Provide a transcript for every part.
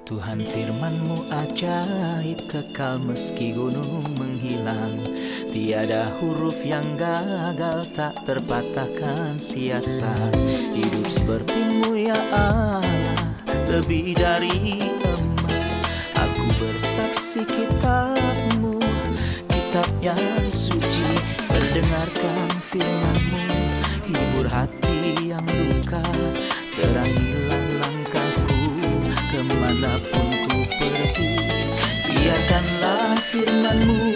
Tuhan firman-Mu ajaib, kekal meski gunung menghilang. Tiada huruf yang gagal, tak terpatahkan sia-sia. Hidup seperti-Mu ya Allah, lebih dari emas. Aku bersaksi kitab-Mu, kitab yang suci. Terdengarkan firman-Mu, hibur hati yang luka. Terangilah langkahku kemanapun ku pergi. Biarkanlah firman-Mu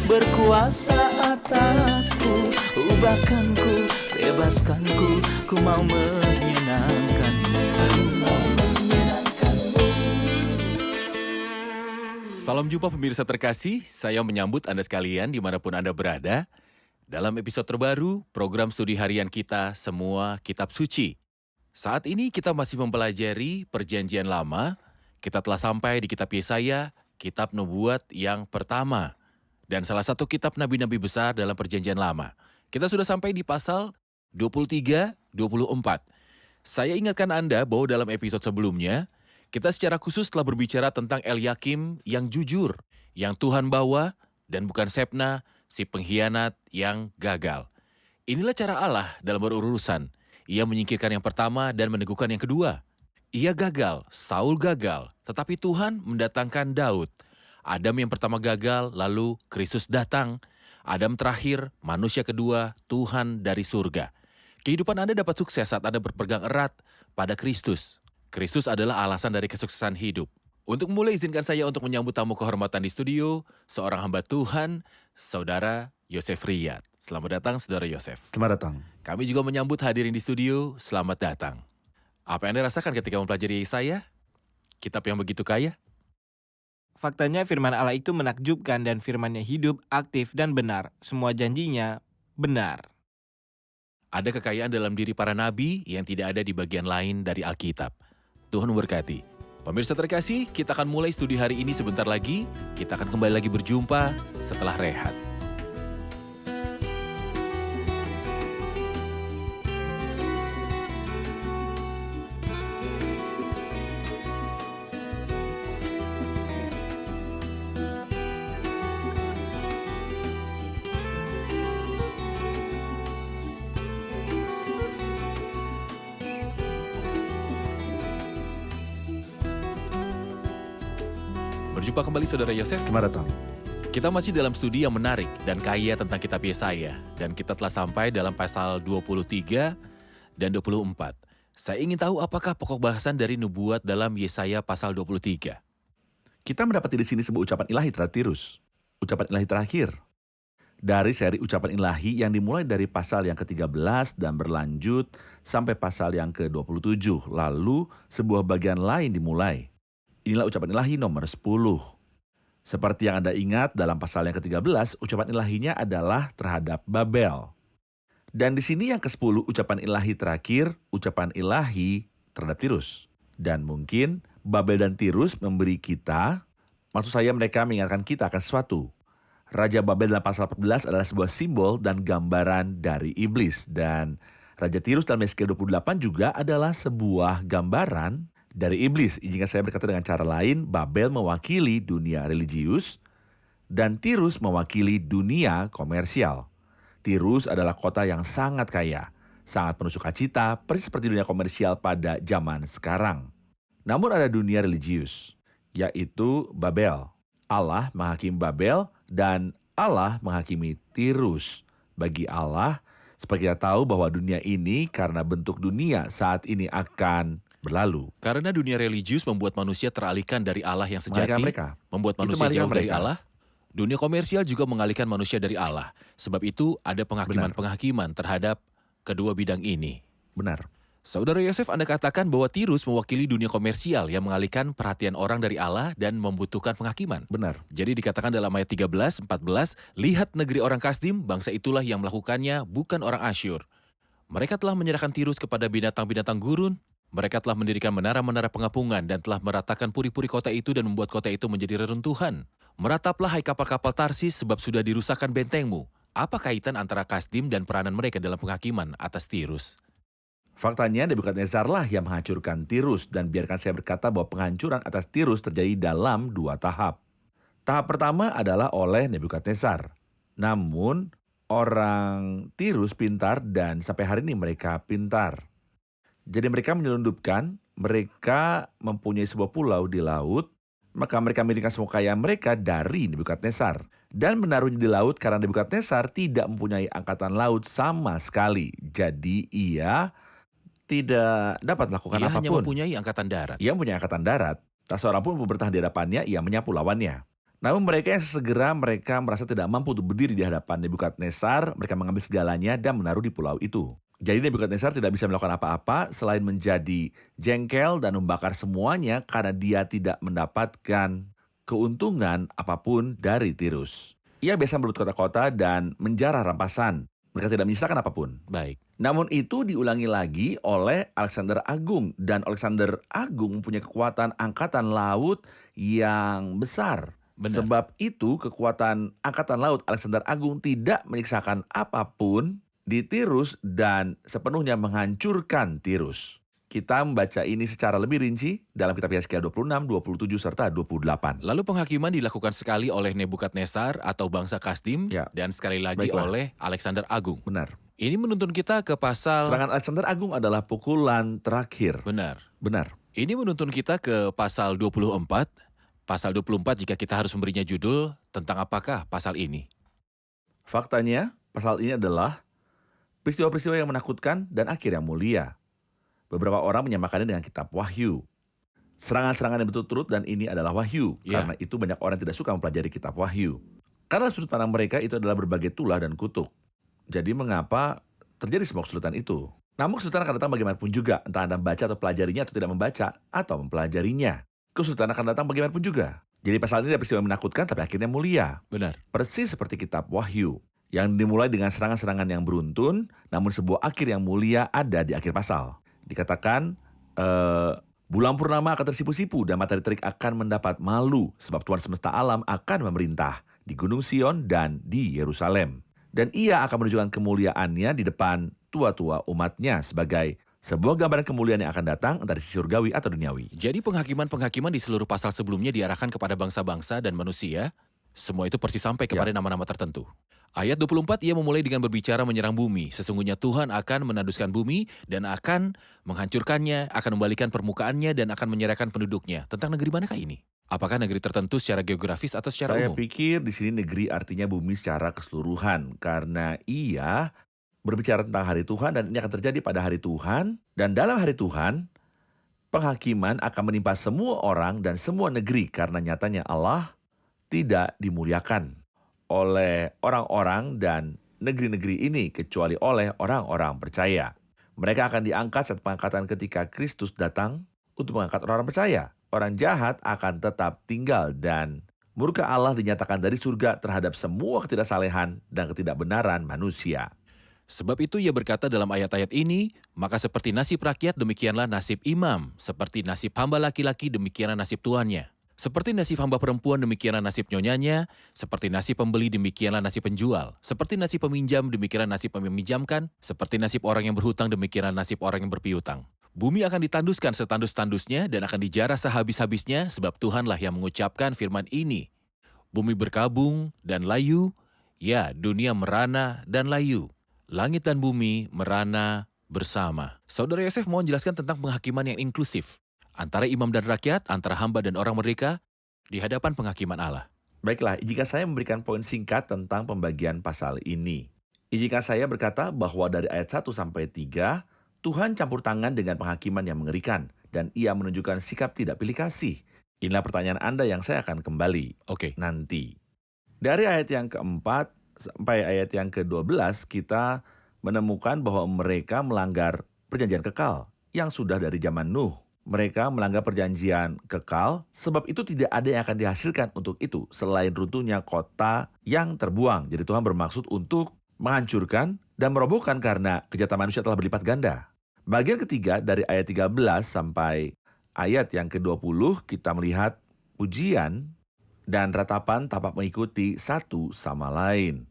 berkuasa atasku. Ubahkanku, bebaskanku, ku mau menyenangkan-Mu. Ku mau menyenangkan-Mu. Salam jumpa pemirsa terkasih, saya menyambut Anda sekalian dimanapun Anda berada. Dalam episode terbaru, program studi harian kita Semua Kitab Suci. Saat ini kita masih mempelajari Perjanjian Lama. Kita telah sampai di kitab Yesaya, kitab nubuat yang pertama. Dan salah satu kitab nabi-nabi besar dalam Perjanjian Lama. Kita sudah sampai di pasal 23-24. Saya ingatkan Anda bahwa dalam episode sebelumnya, kita secara khusus telah berbicara tentang Eliakim yang jujur, yang Tuhan bawa, dan bukan Sebna, si pengkhianat yang gagal. Inilah cara Allah dalam berurusan. Ia menyingkirkan yang pertama dan meneguhkan yang kedua. Ia gagal, Saul gagal, tetapi Tuhan mendatangkan Daud. Adam yang pertama gagal, lalu Kristus datang. Adam terakhir, manusia kedua, Tuhan dari surga. Kehidupan Anda dapat sukses saat Anda berpegang erat pada Kristus. Kristus adalah alasan dari kesuksesan hidup. Untuk mulai, izinkan saya untuk menyambut tamu kehormatan di studio, seorang hamba Tuhan, Saudara Yosef Riyad. Selamat datang, Saudara Yosef. Selamat datang. Kami juga menyambut hadirin di studio, selamat datang. Apa yang Anda rasakan ketika mempelajari Yesaya? Kitab yang begitu kaya? Faktanya firman Allah itu menakjubkan dan firman-Nya hidup, aktif, dan benar. Semua janjinya benar. Ada kekayaan dalam diri para nabi yang tidak ada di bagian lain dari Alkitab. Tuhan memberkati. Pemirsa terkasih, kita akan mulai studi hari ini sebentar lagi. Kita akan kembali lagi berjumpa setelah rehat. Berjumpa kembali Saudara Yosef. Selamat datang. Kita masih dalam studi yang menarik dan kaya tentang kitab Yesaya. Dan kita telah sampai dalam pasal 23 dan 24. Saya ingin tahu apakah pokok bahasan dari nubuat dalam Yesaya pasal 23. Kita mendapati di sini sebuah ucapan ilahi terhadap Tirus. Ucapan ilahi terakhir. Dari seri ucapan ilahi yang dimulai dari pasal yang ke-13 dan berlanjut sampai pasal yang ke-27. Lalu sebuah bagian lain dimulai. Inilah ucapan ilahi nomor 10. Seperti yang Anda ingat dalam pasal yang ke-13, ucapan ilahinya adalah terhadap Babel. Dan di sini yang ke-10, ucapan ilahi terakhir, ucapan ilahi terhadap Tirus. Dan mungkin Babel dan Tirus memberi kita, maksud saya mereka mengingatkan kita akan sesuatu. Raja Babel dalam pasal 14 adalah sebuah simbol dan gambaran dari iblis. Dan Raja Tirus dalam Yeskiel 28 juga adalah sebuah gambaran dari iblis. Izinkan saya berkata dengan cara lain, Babel mewakili dunia religius dan Tirus mewakili dunia komersial. Tirus adalah kota yang sangat kaya, sangat penuh sukacita, persis seperti dunia komersial pada zaman sekarang. Namun ada dunia religius, yaitu Babel. Allah menghakimi Babel dan Allah menghakimi Tirus. Bagi Allah, seperti kita tahu bahwa dunia ini karena bentuk dunia saat ini akan berlalu. Karena dunia religius membuat manusia teralihkan dari Allah yang sejati, membuat manusia jauh dari Allah. Dunia komersial juga mengalihkan manusia dari Allah. Sebab itu ada penghakiman-penghakiman terhadap kedua bidang ini. Benar. Saudara Yosef, Anda katakan bahwa Tirus mewakili dunia komersial yang mengalihkan perhatian orang dari Allah dan membutuhkan penghakiman. Benar. Jadi dikatakan dalam ayat 13, 14, lihat negeri orang Kasdim, bangsa itulah yang melakukannya, bukan orang Asyur. Mereka telah menyerahkan Tirus kepada binatang-binatang gurun. Mereka telah mendirikan menara-menara pengapungan dan telah meratakan puri-puri kota itu dan membuat kota itu menjadi reruntuhan. Merataplah hai kapal-kapal Tarsis sebab sudah dirusakkan bentengmu. Apa kaitan antara Kasdim dan peranan mereka dalam penghakiman atas Tirus? Faktanya Nebukadnezar lah yang menghancurkan Tirus, dan biarkan saya berkata bahwa penghancuran atas Tirus terjadi dalam 2 tahap. Tahap pertama adalah oleh Nebukadnezar. Namun orang Tirus pintar dan sampai hari ini mereka pintar. Jadi mereka menyelundupkan, mereka mempunyai sebuah pulau di laut, maka mereka memiliki semua kekayaan mereka dari Nebukadnezar dan menaruhnya di laut karena Nebukadnezar tidak mempunyai angkatan laut sama sekali. Jadi ia tidak dapat melakukan Ia hanya apapun. mempunyai angkatan darat. Ia mempunyai angkatan darat, tak seorang pun bertahan di hadapannya, ia menyapu lawannya. Namun mereka yang segera mereka merasa tidak mampu untuk berdiri di hadapan Nebukadnezar, mereka mengambil segalanya dan menaruh di pulau itu. Jadi Nebukadnezar tidak bisa melakukan apa-apa selain menjadi jengkel dan membakar semuanya karena dia tidak mendapatkan keuntungan apapun dari Tirus. Ia biasa merebut kota-kota dan menjarah rampasan. Mereka tidak menyisakan apapun. Baik, Namun itu diulangi lagi oleh Alexander Agung. Dan Alexander Agung mempunyai kekuatan angkatan laut yang besar. benar. Sebab itu kekuatan angkatan laut Alexander Agung tidak menyiksakan apapun di Tirus dan sepenuhnya menghancurkan Tirus. Kita membaca ini secara lebih rinci dalam kitab Yesaya 26, 27, serta 28. Lalu penghakiman dilakukan sekali oleh Nebukadnezar atau bangsa Kasdim Ya. dan sekali lagi Baiklah. oleh Alexander Agung. Benar. Ini menuntun kita ke pasal... Serangan Alexander Agung adalah pukulan terakhir. Benar. Benar. Ini menuntun kita ke pasal 24. Pasal 24 jika kita harus memberinya judul tentang apakah pasal ini. Faktanya, pasal ini adalah peristiwa-peristiwa yang menakutkan dan akhir yang mulia. Beberapa orang menyamakannya dengan kitab Wahyu. Serangan-serangan yang berturut-turut dan ini adalah Wahyu. Ya. Karena itu banyak orang tidak suka mempelajari kitab Wahyu. Karena sudut pandang mereka itu adalah berbagai tulah dan kutuk. Jadi mengapa terjadi semua kesulitan itu? Namun kesulitan akan datang bagaimanapun juga. Entah Anda membaca atau pelajarinya atau tidak membaca atau mempelajarinya. Kesulitan akan datang bagaimanapun juga. Jadi pasal ini adalah peristiwa yang menakutkan tapi akhirnya mulia. Benar. Persis seperti kitab Wahyu. Yang dimulai dengan serangan-serangan yang beruntun, namun sebuah akhir yang mulia ada di akhir pasal. Dikatakan, bulan purnama akan tersipu-sipu dan matahari terik akan mendapat malu, sebab Tuhan semesta alam akan memerintah di Gunung Sion dan di Yerusalem. Dan ia akan menunjukkan kemuliaannya di depan tua-tua umatnya sebagai sebuah gambaran kemuliaan yang akan datang entah di sisi surgawi atau duniawi. Jadi penghakiman-penghakiman di seluruh pasal sebelumnya diarahkan kepada bangsa-bangsa dan manusia. Semua itu persis sampai kepada nama-nama tertentu. Ayat 24 ia memulai dengan berbicara menyerang bumi. Sesungguhnya Tuhan akan menanduskan bumi dan akan menghancurkannya, akan membalikan permukaannya dan akan menyerahkan penduduknya. Tentang negeri manakah ini? Apakah negeri tertentu secara geografis atau secara Saya umum? pikir di sini negeri artinya bumi secara keseluruhan karena ia berbicara tentang hari Tuhan dan ini akan terjadi pada hari Tuhan dan dalam hari Tuhan penghakiman akan menimpa semua orang dan semua negeri karena nyatanya Allah tidak dimuliakan oleh orang-orang dan negeri-negeri ini kecuali oleh orang-orang percaya. Mereka akan diangkat saat pengangkatan ketika Kristus datang untuk mengangkat orang-orang percaya. Orang jahat akan tetap tinggal dan murka Allah dinyatakan dari surga terhadap semua ketidaksalehan dan ketidakbenaran manusia. Sebab itu ia berkata dalam ayat-ayat ini, maka seperti nasib rakyat demikianlah nasib imam, seperti nasib hamba laki-laki demikianlah nasib tuannya. Seperti nasib hamba perempuan demikianlah nasib nyonyanya, seperti nasib pembeli demikianlah nasib penjual, seperti nasib peminjam demikianlah nasib meminjamkan, seperti nasib orang yang berhutang demikianlah nasib orang yang berpiutang. Bumi akan ditanduskan setandus-tandusnya dan akan dijarah sehabis-habisnya sebab Tuhanlah yang mengucapkan firman ini. Bumi berkabung dan layu, ya dunia merana dan layu. Langit dan bumi merana bersama. Saudara Yosef mohon jelaskan tentang penghakiman yang inklusif. Antara imam dan rakyat, antara hamba dan orang merdeka, di hadapan penghakiman Allah. Baiklah, jika saya memberikan poin singkat tentang pembagian pasal ini. Jika saya berkata bahwa dari ayat 1 sampai 3, Tuhan campur tangan dengan penghakiman yang mengerikan, dan ia menunjukkan sikap tidak pilih kasih. Inilah pertanyaan Anda yang saya akan kembali Oke. nanti. Dari ayat yang keempat sampai ayat yang ke-12, kita menemukan bahwa mereka melanggar perjanjian kekal yang sudah dari zaman Nuh. Mereka melanggar perjanjian kekal, sebab itu tidak ada yang akan dihasilkan untuk itu selain runtuhnya kota yang terbuang. Jadi Tuhan bermaksud untuk menghancurkan dan merobohkan karena kejahatan manusia telah berlipat ganda. Bagian ketiga dari ayat 13 sampai ayat yang ke-20 kita melihat pujian dan ratapan tampak mengikuti satu sama lain.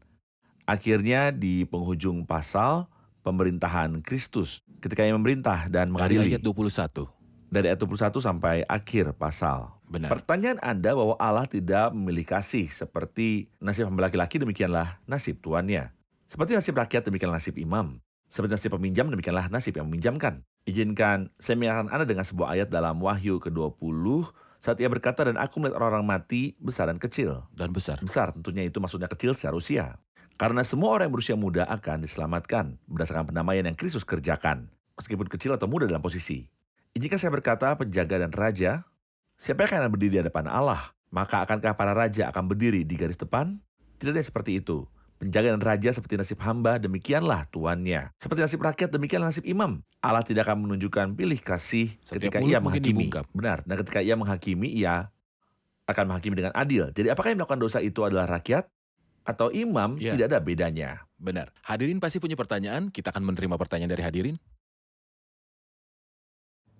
Akhirnya di penghujung pasal, pemerintahan Kristus ketika ia memerintah dan Dari mengadili. ayat 21. Dari ayat 21 sampai akhir pasal. Benar. Pertanyaan Anda bahwa Allah tidak memilih kasih seperti nasib hamba laki-laki, demikianlah nasib tuannya. Seperti nasib rakyat, demikianlah nasib imam. Seperti nasib peminjam, demikianlah nasib yang meminjamkan. Izinkan saya mengingatkan Anda dengan sebuah ayat dalam Wahyu ke-20 saat ia berkata, dan aku melihat orang-orang mati besar dan kecil. Dan besar. Besar tentunya itu maksudnya kecil secara usia. Karena semua orang yang berusia muda akan diselamatkan berdasarkan pendamaian yang Kristus kerjakan, meskipun kecil atau muda dalam posisi. Izinkan saya berkata, penjaga dan raja, siapa yang akan berdiri di hadapan Allah? Maka akankah para raja akan berdiri di garis depan? Tidak ada yang seperti itu. Penjaga dan raja seperti nasib hamba, demikianlah tuannya. Seperti nasib rakyat, demikianlah nasib imam. Allah tidak akan menunjukkan pilih kasih Setiap ketika mulut ia mungkin menghakimi. dibungkam. Benar, dan ketika ia menghakimi, ia akan menghakimi dengan adil. Jadi apakah yang melakukan dosa itu adalah rakyat atau imam? Ya. Tidak ada bedanya. Benar. Hadirin pasti punya pertanyaan, kita akan menerima pertanyaan dari hadirin.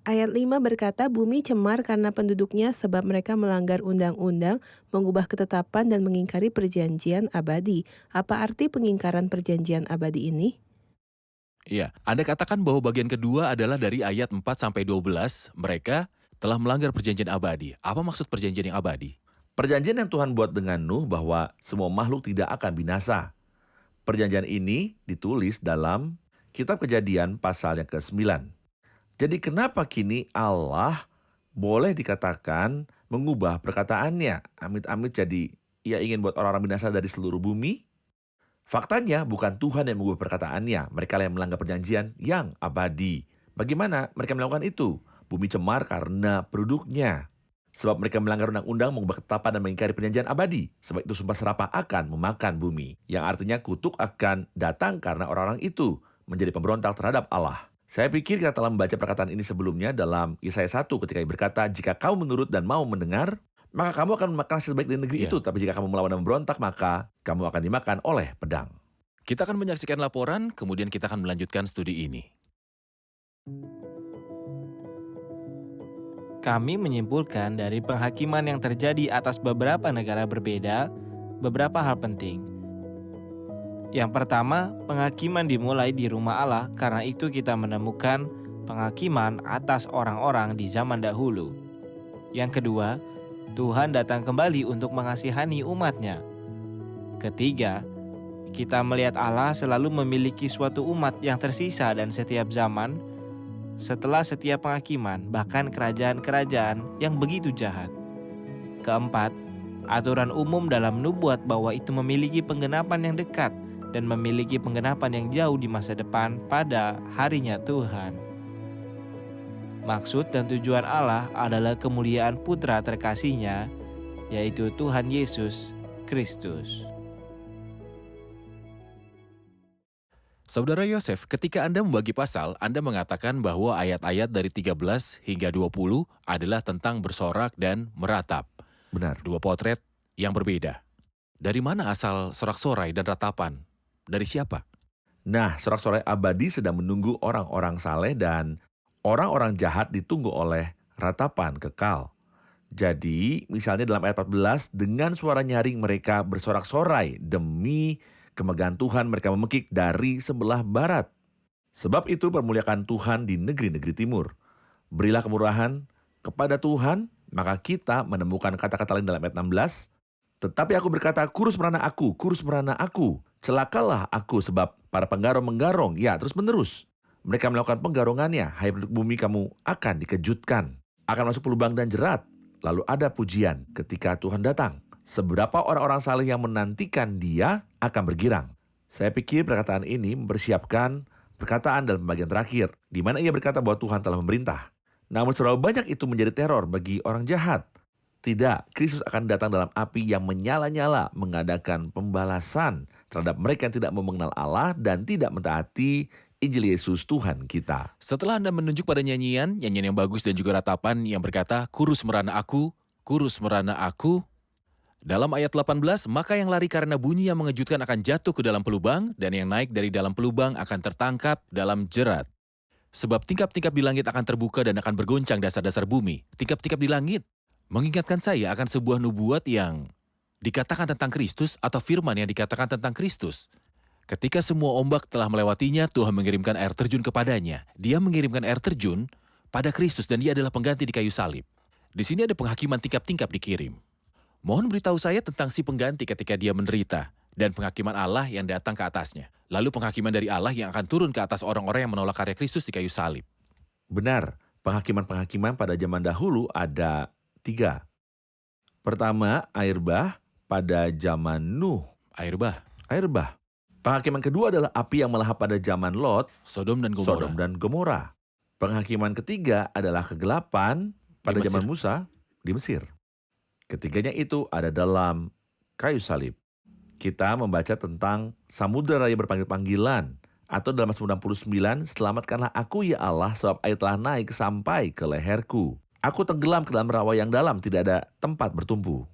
Ayat 5 berkata, bumi cemar karena penduduknya sebab mereka melanggar undang-undang, mengubah ketetapan dan mengingkari perjanjian abadi. Apa arti pengingkaran perjanjian abadi ini? Iya, Anda katakan bahwa bagian kedua adalah dari ayat 4-12, mereka telah melanggar perjanjian abadi. Apa maksud perjanjian yang abadi? Perjanjian yang Tuhan buat dengan Nuh bahwa semua makhluk tidak akan binasa. Perjanjian ini ditulis dalam Kitab Kejadian pasal yang ke-9. Jadi kenapa kini Allah boleh dikatakan mengubah perkataannya? Amit-amit jadi ia ingin buat orang-orang binasa dari seluruh bumi? Faktanya bukan Tuhan yang mengubah perkataannya. Mereka yang melanggar perjanjian yang abadi. Bagaimana mereka melakukan itu? Bumi cemar karena penduduknya. Sebab mereka melanggar undang-undang, mengubah ketetapan dan mengingkari perjanjian abadi. Sebab itu sumpah serapah akan memakan bumi. Yang artinya kutuk akan datang karena orang-orang itu menjadi pemberontak terhadap Allah. Saya pikir kita telah membaca perkataan ini sebelumnya dalam Yesaya 1 ketika ia berkata, jika kau menurut dan mau mendengar, maka kamu akan memakan hasil baik dari negeri Iya. itu. Tapi jika kamu melawan dan memberontak, maka kamu akan dimakan oleh pedang. Kita akan menyaksikan laporan, kemudian kita akan melanjutkan studi ini. Kami menyimpulkan dari penghakiman yang terjadi atas beberapa negara berbeda, beberapa hal penting. Yang pertama, penghakiman dimulai di rumah Allah, karena itu kita menemukan penghakiman atas orang-orang di zaman dahulu. Yang kedua, Tuhan datang kembali untuk mengasihani umat-Nya. Ketiga, kita melihat Allah selalu memiliki suatu umat yang tersisa dan setiap zaman, setelah setiap penghakiman, bahkan kerajaan-kerajaan yang begitu jahat. Keempat, aturan umum dalam nubuat bahwa itu memiliki penggenapan yang dekat dan memiliki penggenapan yang jauh di masa depan pada harinya Tuhan. Maksud dan tujuan Allah adalah kemuliaan Putra terkasih-Nya, yaitu Tuhan Yesus Kristus. Saudara Yosef, ketika Anda membagi pasal, Anda mengatakan bahwa ayat-ayat dari 13 hingga 20 adalah tentang bersorak dan meratap. Benar. Dua potret yang berbeda. Dari mana asal sorak-sorai dan ratapan? Dari siapa? Nah, sorak-sorai abadi sedang menunggu orang-orang saleh dan orang-orang jahat ditunggu oleh ratapan kekal. Jadi, misalnya dalam ayat 14, dengan suara nyaring mereka bersorak-sorai demi kemegahan Tuhan mereka memekik dari sebelah barat. Sebab itu permuliakan Tuhan di negeri-negeri timur. Berilah kemurahan kepada Tuhan, maka kita menemukan kata-kata lain dalam ayat 16. Tetapi aku berkata, kurus merana aku, celakalah aku sebab para penggarong menggarong, ya terus menerus. Mereka melakukan penggarongannya, hai penduduk bumi kamu akan dikejutkan. Akan masuk lubang dan jerat, lalu ada pujian ketika Tuhan datang. Seberapa orang-orang saleh yang menantikan dia akan bergirang. Saya pikir perkataan ini mempersiapkan perkataan dalam bagian terakhir, di mana ia berkata bahwa Tuhan telah memerintah. Namun seberapa banyak itu menjadi teror bagi orang jahat. Tidak, Kristus akan datang dalam api yang menyala-nyala, mengadakan pembalasan terhadap mereka yang tidak mau mengenal Allah dan tidak mentaati Injil Yesus Tuhan kita. Setelah Anda menunjuk pada nyanyian yang bagus dan juga ratapan yang berkata, kurus merana aku, dalam ayat 18, maka yang lari karena bunyi yang mengejutkan akan jatuh ke dalam pelubang, dan yang naik dari dalam pelubang akan tertangkap dalam jerat. Sebab tingkap-tingkap di langit akan terbuka dan akan bergoncang dasar-dasar bumi. Tingkap-tingkap di langit mengingatkan saya akan sebuah nubuat yang dikatakan tentang Kristus atau firman yang dikatakan tentang Kristus. Ketika semua ombak telah melewatinya, Tuhan mengirimkan air terjun kepadanya. Dia mengirimkan air terjun pada Kristus dan dia adalah pengganti di kayu salib. Di sini ada penghakiman tingkap-tingkap dikirim. Mohon beritahu saya tentang si pengganti ketika dia menderita dan penghakiman Allah yang datang ke atasnya. Lalu penghakiman dari Allah yang akan turun ke atas orang-orang yang menolak karya Kristus di kayu salib. Benar, penghakiman-penghakiman pada zaman dahulu ada 3. Pertama, air bah pada zaman Nuh. Air bah, Air bah. Penghakiman kedua adalah api yang melahap pada zaman Lot, Sodom dan Gomora. Sodom dan Gomora. Penghakiman ketiga adalah kegelapan pada Mesir. zaman Musa di Mesir. Ketiganya itu ada dalam kayu salib. Kita membaca tentang samudera raya berpanggil panggilan, atau dalam Mazmur 69, selamatkanlah aku ya Allah sebab air telah naik sampai ke leherku. Aku tenggelam ke dalam rawa yang dalam, tidak ada tempat bertumpu.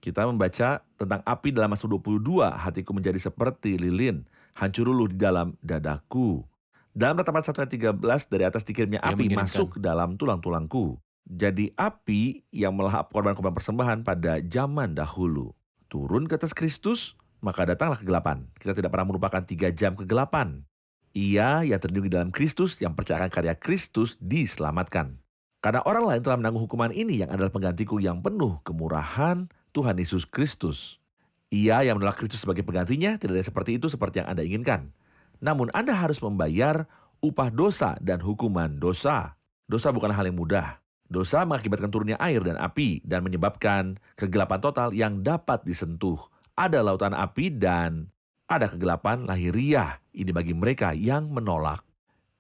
Kita membaca tentang api dalam Mazmur 22, hatiku menjadi seperti lilin, hancur luluh di dalam dadaku. Dalam Ratapan 1 ayat 13, dari atas dikirimnya Dia api mengirimkan. masuk ke dalam tulang-tulangku. Jadi api yang melahap korban-korban persembahan pada zaman dahulu. Turun ke atas Kristus, maka datanglah kegelapan. Kita tidak pernah merupakan 3 jam kegelapan. Ia yang terlindungi dalam Kristus, yang percaya akan karya Kristus, diselamatkan. Karena orang lain telah menanggung hukuman ini yang adalah penggantiku yang penuh kemurahan, Tuhan Yesus Kristus. Ia yang menolak Kristus sebagai penggantinya tidak ada seperti itu seperti yang Anda inginkan. Namun Anda harus membayar upah dosa dan hukuman dosa. Dosa bukan hal yang mudah. Dosa mengakibatkan turunnya air dan api dan menyebabkan kegelapan total yang dapat disentuh. Ada lautan api dan ada kegelapan lahiriah. Ini bagi mereka yang menolak,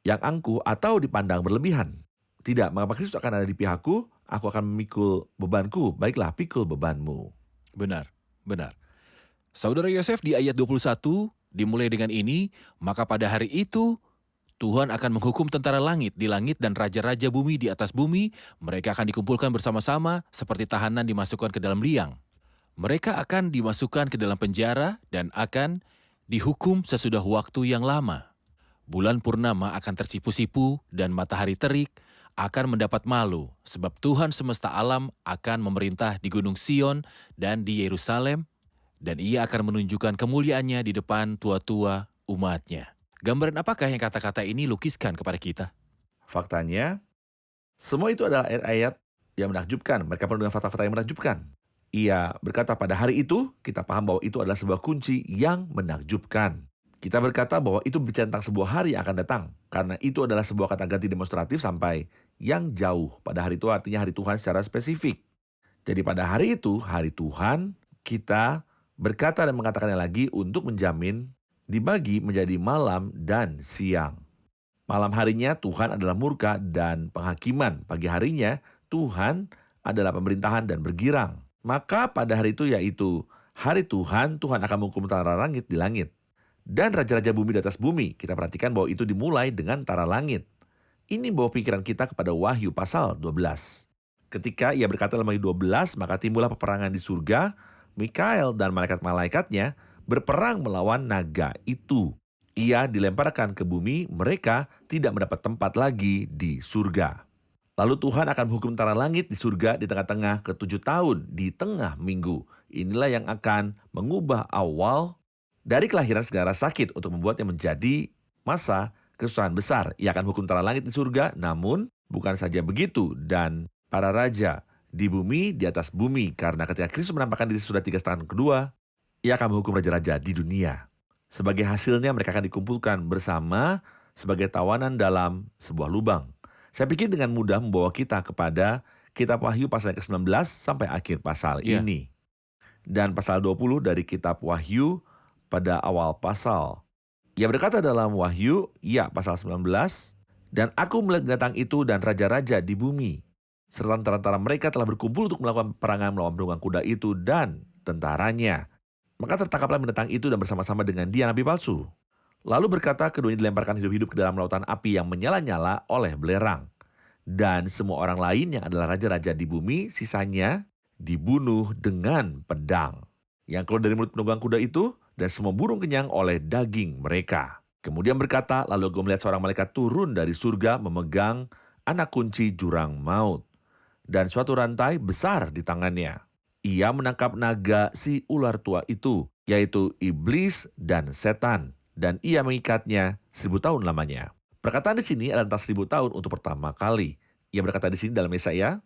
yang angkuh atau dipandang berlebihan. Tidak, mengapa Kristus akan ada di pihakku, aku akan memikul bebanku, baiklah pikul bebanmu. Benar, benar. Saudara Yosef di ayat 21 dimulai dengan ini, maka pada hari itu Tuhan akan menghukum tentara langit di langit dan raja-raja bumi di atas bumi. Mereka akan dikumpulkan bersama-sama seperti tahanan dimasukkan ke dalam liang. Mereka akan dimasukkan ke dalam penjara dan akan dihukum sesudah waktu yang lama. Bulan purnama akan tersipu-sipu dan matahari terik akan mendapat malu, sebab Tuhan semesta alam akan memerintah di Gunung Sion dan di Yerusalem, dan ia akan menunjukkan kemuliaannya di depan tua-tua umatnya. Gambaran apakah yang kata-kata ini lukiskan kepada kita? Faktanya, semua itu adalah ayat-ayat yang menakjubkan. Mereka penuh dengan fakta-fakta yang menakjubkan. Ia berkata pada hari itu, kita paham bahwa itu adalah sebuah kunci yang menakjubkan. Kita berkata bahwa itu berbicara tentang sebuah hari yang akan datang. Karena itu adalah sebuah kata ganti demonstratif sampai yang jauh. Pada hari itu artinya hari Tuhan secara spesifik. Jadi pada hari itu, hari Tuhan, kita berkata dan mengatakannya lagi untuk menjamin dibagi menjadi malam dan siang. Malam harinya Tuhan adalah murka dan penghakiman. Pagi harinya Tuhan adalah pemerintahan dan bergirang. Maka pada hari itu yaitu hari Tuhan, Tuhan akan menghukum tentara langit di langit. Dan raja-raja bumi di atas bumi. Kita perhatikan bahwa itu dimulai dengan tara langit. Ini bawa pikiran kita kepada Wahyu pasal 12. Ketika ia berkata dalam Wahyu 12, maka timbullah peperangan di surga. Mikael dan malaikat-malaikatnya berperang melawan naga itu. Ia dilemparkan ke bumi, mereka tidak mendapat tempat lagi di surga. Lalu Tuhan akan menghukum tentara langit di surga di tengah-tengah ke-7 tahun, di tengah minggu. Inilah yang akan mengubah awal dari kelahiran segala sakit untuk membuatnya menjadi masa kesusahan besar. Ia akan hukum tentara langit di surga, namun bukan saja begitu. Dan para raja di bumi, di atas bumi. Karena ketika Kristus menampakkan diri sudah 3 tahun kedua, ia akan menghukum raja-raja di dunia. Sebagai hasilnya mereka akan dikumpulkan bersama sebagai tawanan dalam sebuah lubang. Saya pikir dengan mudah membawa kita kepada kitab Wahyu pasal ke-19 sampai akhir pasal ini. Dan pasal 20 dari kitab Wahyu pada awal pasal. Ia berkata dalam Wahyu, pasal 19, dan aku melihat binatang itu dan raja-raja di bumi, serta tentara-tentara mereka telah berkumpul untuk melakukan peperangan melawan penunggang kuda itu dan tentaranya. Maka tertangkaplah binatang itu dan bersama-sama dengan dia nabi palsu. Lalu berkata keduanya dilemparkan hidup-hidup ke dalam lautan api yang menyala-nyala oleh belerang. Dan semua orang lain yang adalah raja-raja di bumi, sisanya dibunuh dengan pedang. Yang keluar dari mulut penunggang kuda itu, dan semua burung kenyang oleh daging mereka. Kemudian berkata, lalu aku melihat seorang malaikat turun dari surga memegang anak kunci jurang maut. Dan suatu rantai besar di tangannya. Ia menangkap naga si ular tua itu, yaitu iblis dan setan. dan ia mengikatnya 1000 tahun lamanya. Perkataan di sini adalah tentang 1000 tahun untuk pertama kali. Ia berkata di sini dalam Yesaya,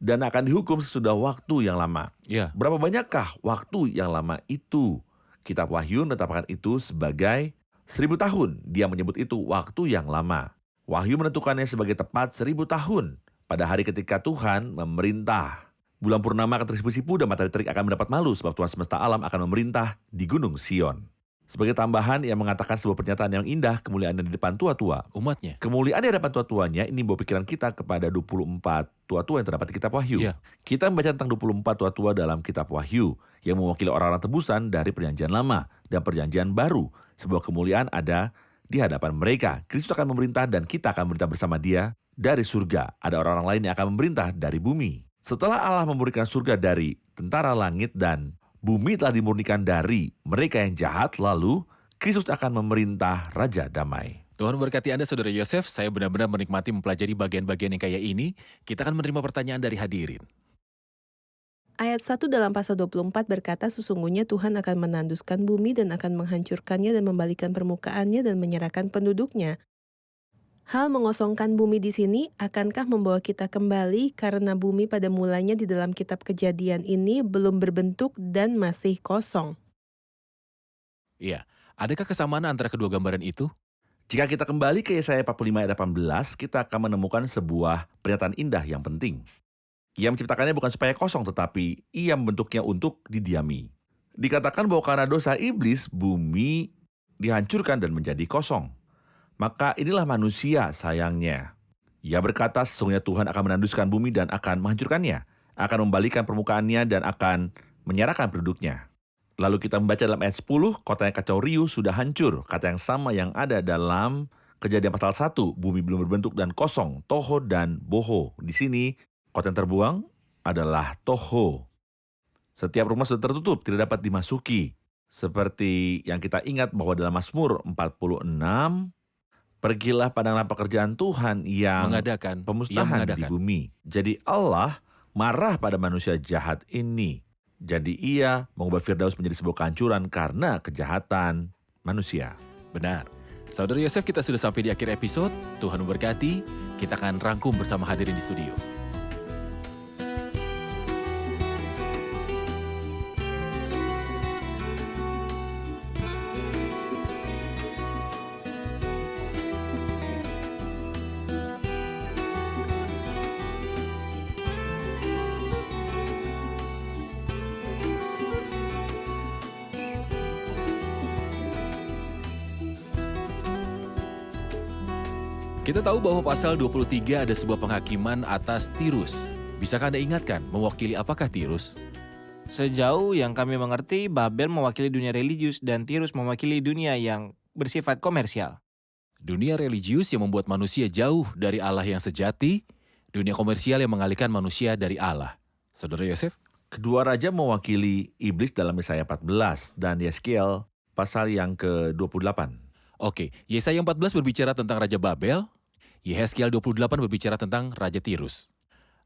dan akan dihukum sesudah waktu yang lama. Ya, Berapa banyakkah waktu yang lama itu? Kitab Wahyu menetapkan itu sebagai 1000 tahun. Dia menyebut itu waktu yang lama. Wahyu menentukannya sebagai tepat 1000 tahun. Pada hari ketika Tuhan memerintah. Bulan purnama akan tersipu-sipu dan matahari terik akan mendapat malu sebab Tuhan semesta alam akan memerintah di gunung Sion. Sebagai tambahan, ia mengatakan sebuah pernyataan yang indah, kemuliaan di depan tua-tua. umatnya. Kemuliaan di hadapan tua-tuanya ini membawa pikiran kita kepada 24 tua-tua yang terdapat di kitab Wahyu. Ya. Kita membaca tentang 24 tua-tua dalam kitab Wahyu yang mewakili orang-orang tebusan dari perjanjian lama dan perjanjian baru. Sebuah kemuliaan ada di hadapan mereka. Kristus akan memerintah dan kita akan memerintah bersama dia dari surga. Ada orang-orang lain yang akan memerintah dari bumi. Setelah Allah memurnikan surga dari tentara langit dan bumi telah dimurnikan dari mereka yang jahat, lalu Kristus akan memerintah Raja Damai. Tuhan memberkati Anda, Saudara Yosef. Saya benar-benar menikmati mempelajari bagian-bagian yang kayak ini. Kita akan menerima pertanyaan dari hadirin. Ayat 1 dalam pasal 24 berkata sesungguhnya Tuhan akan menanduskan bumi dan akan menghancurkannya dan membalikan permukaannya dan menyerahkan penduduknya. Hal mengosongkan bumi di sini akankah membawa kita kembali karena bumi pada mulanya di dalam kitab Kejadian ini belum berbentuk dan masih kosong. Iya, adakah kesamaan antara kedua gambaran itu? Jika kita kembali ke Yesaya 45 ayat 18, kita akan menemukan sebuah pernyataan indah yang penting. Ia menciptakannya bukan supaya kosong, tetapi ia membentuknya untuk didiami. Dikatakan bahwa karena dosa iblis, bumi dihancurkan dan menjadi kosong. Maka inilah manusia sayangnya. Ia berkata sesungguhnya Tuhan akan menanduskan bumi dan akan menghancurkannya, akan membalikan permukaannya dan akan menyerahkan penduduknya. Lalu kita membaca dalam ayat 10, kota yang kacau riuh sudah hancur. Kata yang sama yang ada dalam Kejadian pasal 1, bumi belum berbentuk dan kosong, toho dan boho. Di sini, kota yang terbuang adalah toho. Setiap rumah sudah tertutup, tidak dapat dimasuki. Seperti yang kita ingat bahwa dalam Mazmur 46, pergilah padanglah pekerjaan Tuhan yang Mengadakan, pemusnahan di bumi. Jadi Allah marah pada manusia jahat ini. Jadi ia mengubah Firdaus menjadi sebuah kehancuran karena kejahatan manusia. Benar. Saudara Yosef, kita sudah sampai di akhir episode. Tuhan memberkati. Kita akan rangkum bersama hadirin di studio. Kita tahu bahwa pasal 23 ada sebuah penghakiman atas Tirus. Bisakah Anda ingatkan mewakili apakah Tirus? Sejauh yang kami mengerti, Babel mewakili dunia religius dan Tirus mewakili dunia yang bersifat komersial. Dunia religius yang membuat manusia jauh dari Allah yang sejati, dunia komersial yang mengalihkan manusia dari Allah. Saudara Yosef? Kedua raja mewakili iblis dalam Yesaya 14 dan Yeskiel pasal yang ke-28. Oke, Yesaya 14 berbicara tentang Raja Babel, Yehezkiel 28 berbicara tentang Raja Tirus.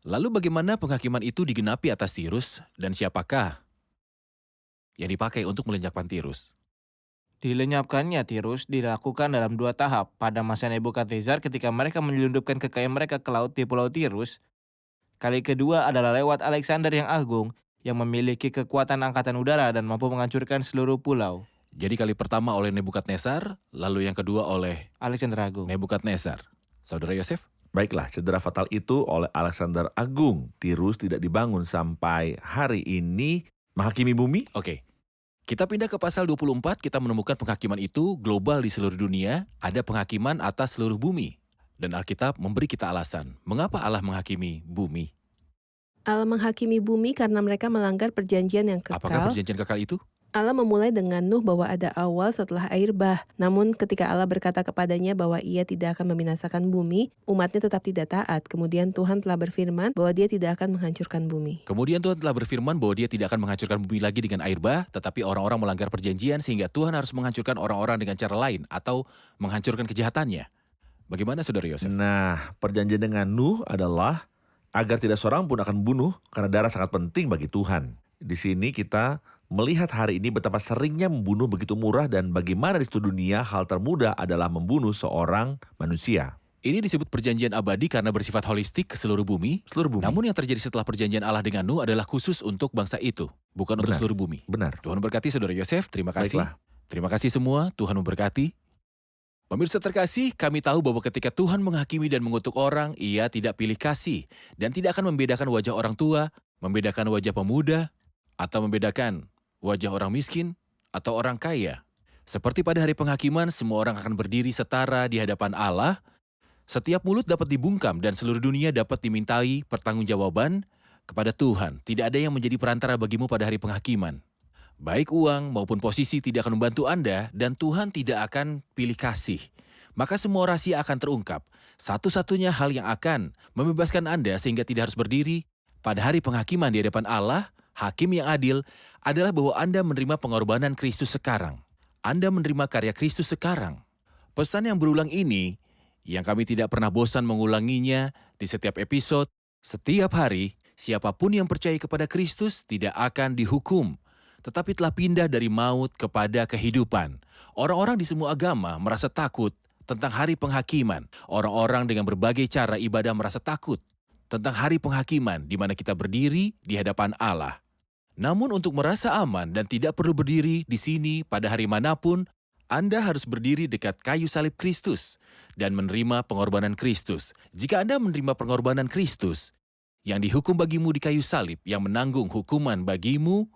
Lalu bagaimana penghakiman itu digenapi atas Tirus dan siapakah yang dipakai untuk melenyapkan Tirus? Dilenyapkannya Tirus dilakukan dalam 2 tahap. Pada masa Nebukadnezar ketika mereka menyelundupkan kekayaan mereka ke laut di Pulau Tirus. Kali kedua adalah lewat Alexander yang agung yang memiliki kekuatan angkatan udara dan mampu menghancurkan seluruh pulau. Jadi kali pertama oleh Nebukadnezar, lalu yang kedua oleh Alexander Agung. Nebukadnezar. Saudara Yosef? Baiklah, cedera fatal itu oleh Alexander Agung. Tirus tidak dibangun sampai hari ini menghakimi bumi. Oke. Kita pindah ke pasal 24, kita menemukan penghakiman itu global di seluruh dunia, ada penghakiman atas seluruh bumi. Dan Alkitab memberi kita alasan, mengapa Allah menghakimi bumi? Allah menghakimi bumi karena mereka melanggar perjanjian yang kekal. Apakah perjanjian kekal itu? Allah memulai dengan Nuh bahwa ada awal setelah air bah. Namun ketika Allah berkata kepadanya bahwa ia tidak akan membinasakan bumi, umatnya tetap tidak taat. Kemudian Tuhan telah berfirman bahwa dia tidak akan menghancurkan bumi. Kemudian Tuhan telah berfirman bahwa dia tidak akan menghancurkan bumi lagi dengan air bah, tetapi orang-orang melanggar perjanjian sehingga Tuhan harus menghancurkan orang-orang dengan cara lain atau menghancurkan kejahatannya. Bagaimana Saudara Yosef? Nah, perjanjian dengan Nuh adalah agar tidak seorang pun akan bunuh karena darah sangat penting bagi Tuhan. Di sini kita melihat hari ini betapa seringnya membunuh begitu murah dan bagaimana di seluruh dunia hal termudah adalah membunuh seorang manusia. Ini disebut perjanjian abadi karena bersifat holistik ke seluruh bumi. Seluruh bumi. Namun yang terjadi setelah perjanjian Allah dengan Nuh adalah khusus untuk bangsa itu, bukan untuk Benar. seluruh bumi. Benar. Tuhan memberkati Saudara Yosef, terima kasih. Baiklah. Terima kasih semua, Tuhan memberkati. Pemirsa terkasih, kami tahu bahwa ketika Tuhan menghakimi dan mengutuk orang, Ia tidak pilih kasih dan tidak akan membedakan wajah orang tua, membedakan wajah pemuda, atau membedakan wajah orang miskin atau orang kaya. Seperti pada hari penghakiman, semua orang akan berdiri setara di hadapan Allah. Setiap mulut dapat dibungkam dan seluruh dunia dapat dimintai pertanggungjawaban kepada Tuhan. Tidak ada yang menjadi perantara bagimu pada hari penghakiman. Baik uang maupun posisi tidak akan membantu Anda dan Tuhan tidak akan pilih kasih. Maka semua rahasia akan terungkap. Satu-satunya hal yang akan membebaskan Anda sehingga tidak harus berdiri pada hari penghakiman di hadapan Allah, Hakim yang adil, adalah bahwa Anda menerima pengorbanan Kristus sekarang. Anda menerima karya Kristus sekarang. Pesan yang berulang ini, yang kami tidak pernah bosan mengulanginya di setiap episode, setiap hari, siapapun yang percaya kepada Kristus tidak akan dihukum, tetapi telah pindah dari maut kepada kehidupan. Orang-orang di semua agama merasa takut tentang hari penghakiman. Orang-orang dengan berbagai cara ibadah merasa takut tentang hari penghakiman di mana kita berdiri di hadapan Allah. Namun untuk merasa aman dan tidak perlu berdiri di sini pada hari manapun, Anda harus berdiri dekat kayu salib Kristus dan menerima pengorbanan Kristus. Jika Anda menerima pengorbanan Kristus yang dihukum bagimu di kayu salib, yang menanggung hukuman bagimu,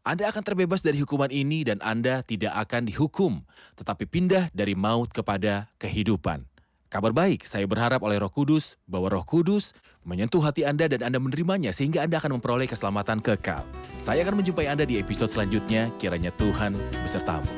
Anda akan terbebas dari hukuman ini dan Anda tidak akan dihukum, tetapi pindah dari maut kepada kehidupan. Kabar baik, saya berharap oleh Roh Kudus bahwa Roh Kudus menyentuh hati Anda dan Anda menerimanya sehingga Anda akan memperoleh keselamatan kekal. Saya akan menjumpai Anda di episode selanjutnya, kiranya Tuhan besertamu.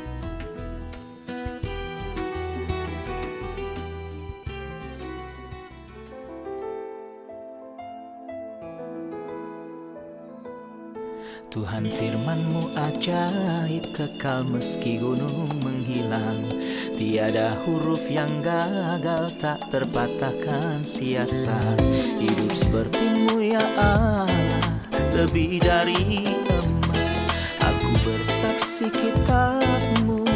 Tuhan firman-Mu ajaib, kekal meski gunung menghilang. Tiada huruf yang gagal, tak terpatahkan sia-sia. Hidup seperti-Mu ya Allah, lebih dari emas. Aku bersaksi kitab-Mu,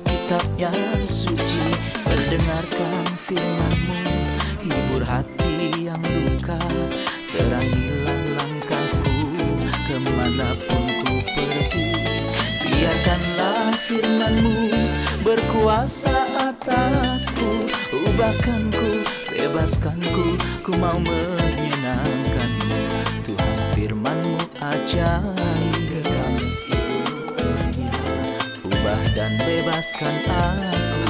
kitab yang suci. Mendengarkan firman-Mu, hibur hati yang duka. Terangilah langkahku kemanapun ku pergi. Biarkanlah firman-Mu berkuasa atasku. Ubahkanku, bebaskanku, ku mau menyenangkan-Mu. Tuhan firman-Mu ajaib, ubah dan bebaskan aku.